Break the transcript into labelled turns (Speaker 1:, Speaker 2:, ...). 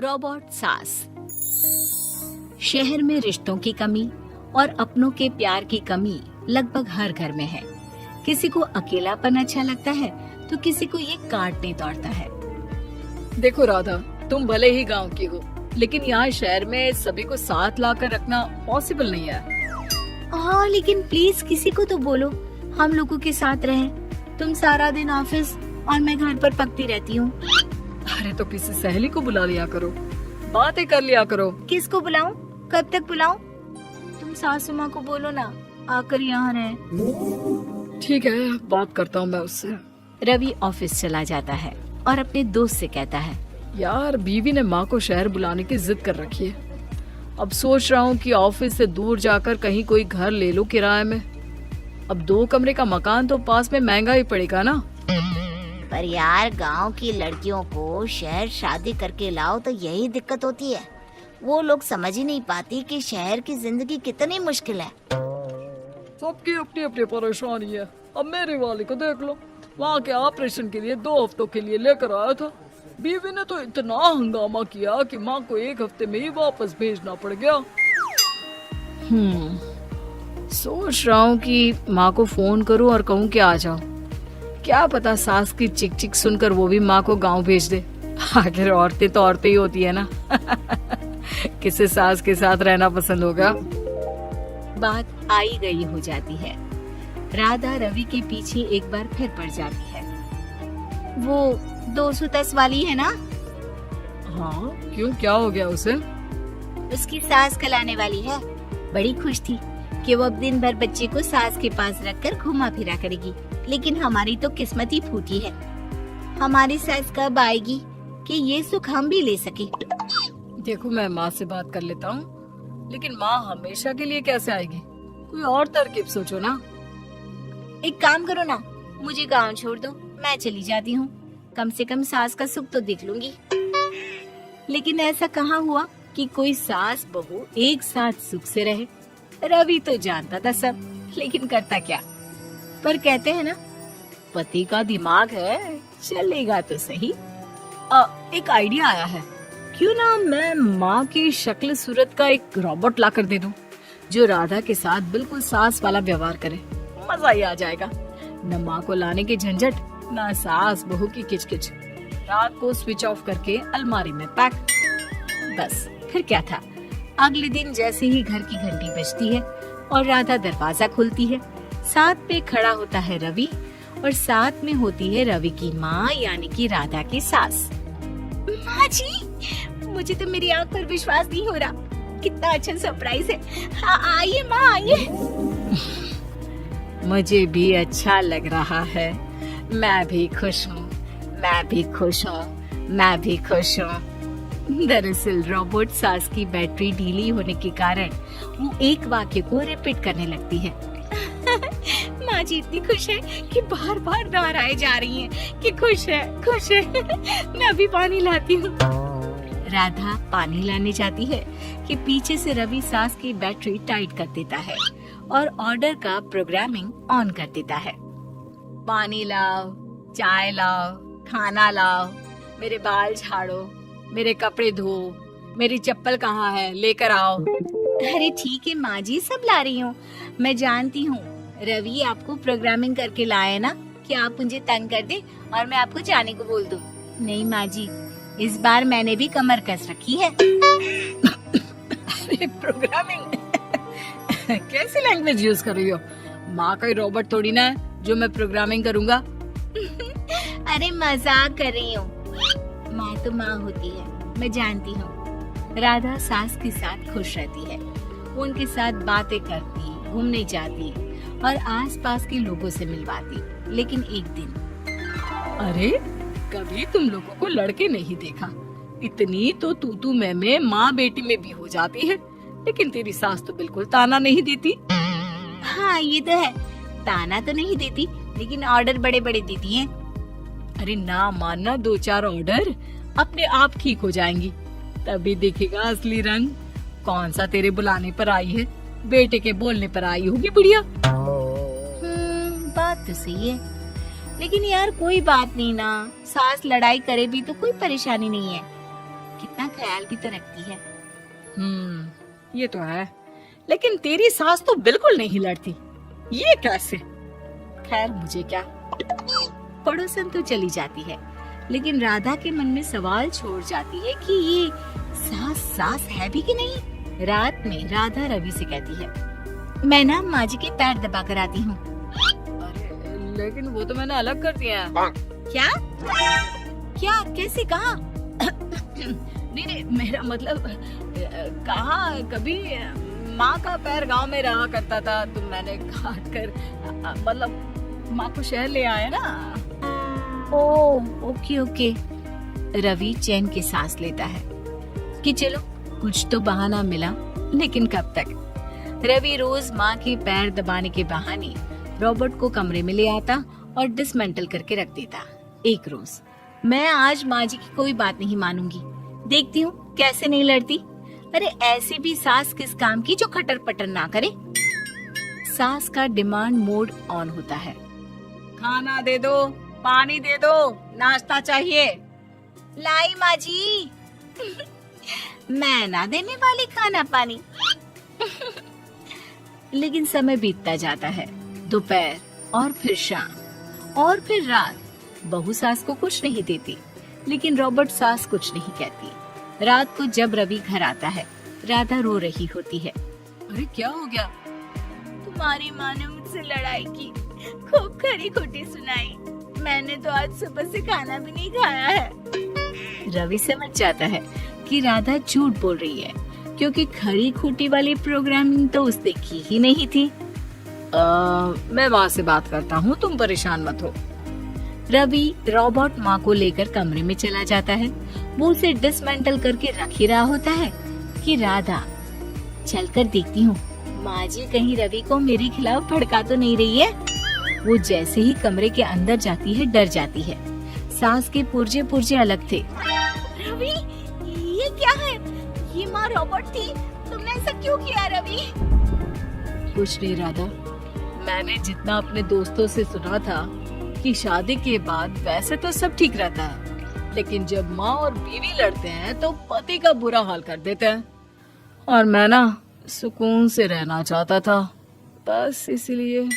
Speaker 1: Robot सास। शहर में रिश्तों की कमी और अपनों के प्यार की कमी लगभग हर घर में है। किसी को अकेलापन अच्छा लगता है तो किसी को ये काटने दौड़ता है।
Speaker 2: देखो राधा, तुम भले ही गांव की हो, लेकिन यहाँ शहर में सभी को साथ लाकर रखना पॉसिबल नहीं है।
Speaker 1: हाँ, लेकिन प्लीज किसी को तो बोलो हम लोगों के साथ रहें। तुम सारा दिन ऑफिस और मैं घर पर पकती रहती हूँ।
Speaker 2: अरे तो किसी सहेली को बुला लिया करो, बातें कर लिया करो।
Speaker 1: किसको बुलाऊं? कब तक बुलाऊं? तुम सासू माँ को बोलो ना आकर यहाँ रहे।
Speaker 2: ठीक है, बात करता हूँ मैं उससे।
Speaker 1: रवि ऑफिस चला जाता है और अपने दोस्त से कहता है,
Speaker 2: यार बीवी ने माँ को शहर बुलाने की जिद कर रखी है। अब सोच रहा हूँ कि ऑफिस से दूर जाकर कहीं कोई घर ले लो किराए में। अब 2 कमरे का मकान तो पास में महंगा ही पड़ेगा ना।
Speaker 3: पर यार गांव की लड़कियों को शहर शादी करके लाओ तो यही दिक्कत होती है। वो लोग समझ ही नहीं पाती कि शहर की जिंदगी कितनी मुश्किल है।
Speaker 2: सबकी अपनी अपनी परेशानी है। अब मेरे वाले को देख लो, वहाँ के ऑपरेशन के लिए 2 हफ्तों के लिए लेकर आया था। बीवी ने तो इतना हंगामा किया कि माँ को 1 हफ्ते में ही वापस भेजना पड़ गया। सोच रहा हूँ कि माँ को फोन करूँ और कहूँ कि आ जाओ। क्या पता सास की चिक चिक सुनकर वो भी माँ को गांव भेज दे। आखिर औरतें तो औरतें ही होती है ना। किसे सास के साथ रहना पसंद होगा।
Speaker 1: बात आई गई हो जाती है। राधा रवि के पीछे एक बार फिर पड़ जाती है। वो 210 वाली है ना?
Speaker 2: हाँ, क्यों, क्या हो गया उसे?
Speaker 1: उसकी सास कल आने वाली है। बड़ी खुश थी कि वो अब दिन भर बच्चे को सास के पास रखकर घुमा फिरा करेगी। लेकिन हमारी तो किस्मत ही फूटी है। हमारी सास कब आएगी कि ये सुख हम भी ले सके?
Speaker 2: देखो, मैं माँ से बात कर लेता हूँ, लेकिन माँ हमेशा के लिए कैसे आएगी? कोई और तरकीब सोचो ना।
Speaker 1: एक काम करो ना, मुझे गांव छोड़ दो, मैं चली जाती हूँ। कम से कम सास का सुख तो देख लूंगी। लेकिन ऐसा कहाँ हुआ कि कोई सास बहू एक साथ सुख से रहे। रवि तो जानता था सब, लेकिन करता क्या। पर कहते हैं ना, पति का दिमाग है, चलेगा तो सही। एक आइडिया आया है। क्यों ना मैं माँ की शक्ल सूरत का एक रोबोट लाकर दे दूं, जो राधा के साथ बिल्कुल सास वाला व्यवहार करे। मजा ही आ जाएगा। न माँ को लाने की झंझट, न सास बहू की किचकिच। रात को स्विच ऑफ करके अलमारी में पैक। बस फिर क्या था। अगले दिन जैसे ही घर की घंटी बजती है और राधा दरवाजा खोलती है, साथ में खड़ा होता है रवि और साथ में होती है रवि की माँ यानी कि राधा की सास। माँ जी, मुझे तो मेरी आंख पर विश्वास नहीं हो रहा। कितना अच्छा सरप्राइज है। हाँ, आइए माँ, आइए। मुझे भी अच्छा लग रहा है। मैं भी खुश हूँ, मैं भी खुश हूँ, मैं भी खुश हूँ। दरअसल रोबोट सास की बैटरी ढीली होने के कारण वो एक वाक्य को रिपीट करने लगती है। माँ जी इतनी खुश है कि बार बार दोहराए जा रही हैं कि खुश है, खुश है। मैं अभी पानी लाती हूँ। राधा पानी लाने जाती है कि पीछे से रवि सास की बैटरी टाइट कर देता है और ऑर्डर का प्रोग्रामिंग ऑन कर देता है। पानी लाओ, चाय लाओ, खाना लाओ, मेरे बाल झाड़ो, मेरे कपड़े धो, मेरी चप्पल कहाँ है, लेकर आओ। अरे ठीक है माँ जी, सब ला रही हूँ। मैं जानती हूँ रवि आपको प्रोग्रामिंग करके लाए ना कि आप मुझे तंग कर दे और मैं आपको जाने को बोल दूँ। नहीं माँ जी, इस बार मैंने भी कमर कस रखी है।
Speaker 2: अरे प्रोग्रामिंग कैसी लैंग्वेज यूज कर रही हो? माँ का रोबोट थोड़ी ना है जो मैं प्रोग्रामिंग करूँगा।
Speaker 1: अरे मजाक कर रही हूँ। माँ तो माँ होती है, मैं जानती हूँ। राधा सास के साथ खुश रहती है। वो उनके साथ बातें करती, घूमने जाती और आसपास के लोगों से मिलवाती। लेकिन एक दिन,
Speaker 2: अरे कभी तुम लोगों को लड़के नहीं देखा। इतनी तो तू मैं माँ बेटी में भी हो जाती है, लेकिन तेरी सास तो बिल्कुल ताना नहीं देती।
Speaker 1: हाँ ये तो है, ताना तो नहीं देती लेकिन ऑर्डर बड़े बड़े देती है।
Speaker 2: अरे ना मानना, 2-4 ऑर्डर अपने आप ठीक हो जाएंगी, तभी दिखेगा असली रंग। कौन सा तेरे बुलाने पर आई है, बेटे के बोलने पर आई होगी बुढ़िया।
Speaker 1: बात तो सही है, लेकिन यार कोई बात नहीं ना, सास लड़ाई करे भी तो कोई परेशानी नहीं है। कितना ख्याल भी तो रखती है।
Speaker 2: ये तो है, लेकिन तेरी सास तो बिल्कुल नहीं लड़ती, ये कैसे?
Speaker 1: खैर मुझे क्या। पड़ोसन तो चली जाती है, लेकिन राधा के मन में सवाल छोड़ जाती है कि ये सास है भी कि नहीं। रात में राधा रवि से कहती है, मैं ना माँ जी के पैर दबा कर आती हूँ।
Speaker 2: अरे लेकिन वो तो मैंने अलग कर दिया है।
Speaker 1: क्या क्या कैसे कहा?
Speaker 2: नहीं, मेरा मतलब कहा कभी माँ का पैर गांव में रहा करता था, तो मैंने काट कर मतलब माँ को शहर ले आया ना।
Speaker 1: ओके। रवि चैन की सांस लेता है कि चलो कुछ तो बहाना मिला, लेकिन कब तक। रवि रोज माँ के पैर दबाने के बहाने रॉबर्ट को कमरे में ले आता और डिसमेंटल करके रख देता। एक रोज, मैं आज माँ जी की कोई बात नहीं मानूंगी, देखती हूँ कैसे नहीं लड़ती। अरे ऐसी भी सास किस काम की जो खटर पटर ना करे। सास का डिमांड मोड ऑन होता है।
Speaker 2: खाना दे दो, पानी दे दो, नाश्ता चाहिए।
Speaker 1: लाई माँ जी। मैं ना देने वाली खाना पानी। लेकिन समय बीतता जाता है, दोपहर और फिर शाम और फिर रात। बहू सास को कुछ नहीं देती, लेकिन रॉबर्ट सास कुछ नहीं कहती। रात को जब रवि घर आता है, राधा रो रही होती है।
Speaker 2: अरे क्या हो गया?
Speaker 1: तुम्हारी माँ ने मुझसे लड़ाई की, खूब खरी खोटी सुनाई। मैंने तो आज सुबह से खाना भी नहीं खाया है। रवि समझ जाता है कि राधा झूठ बोल रही है, क्योंकि खरी खोटी वाली प्रोग्रामिंग तो उसने की ही नहीं थी।
Speaker 2: मैं माँ से बात करता हूँ, तुम परेशान मत हो।
Speaker 1: रवि रॉबर्ट माँ को लेकर कमरे में चला जाता है। वो उसे डिसमेंटल करके रख ही रहा होता है कि राधा, चलकर देखती हूँ माँ जी कहीं रवि को मेरे खिलाफ भड़का तो नहीं रही है। वो जैसे ही कमरे के अंदर जाती है, डर जाती है। सास के पुर्जे पुर्जे अलग थे। रवि, ये क्या है? ये माँ रॉबर्ट थी, तुमने ऐसा क्यों किया रवि?
Speaker 2: कुछ नहीं राधा, मैंने जितना अपने दोस्तों से सुना था कि शादी के बाद वैसे तो सब ठीक रहता है, लेकिन जब माँ और बीवी लड़ते हैं तो पति का बुरा हाल कर देते हैं। और मैं ना सुकून से रहना चाहता था, बस इसलिए।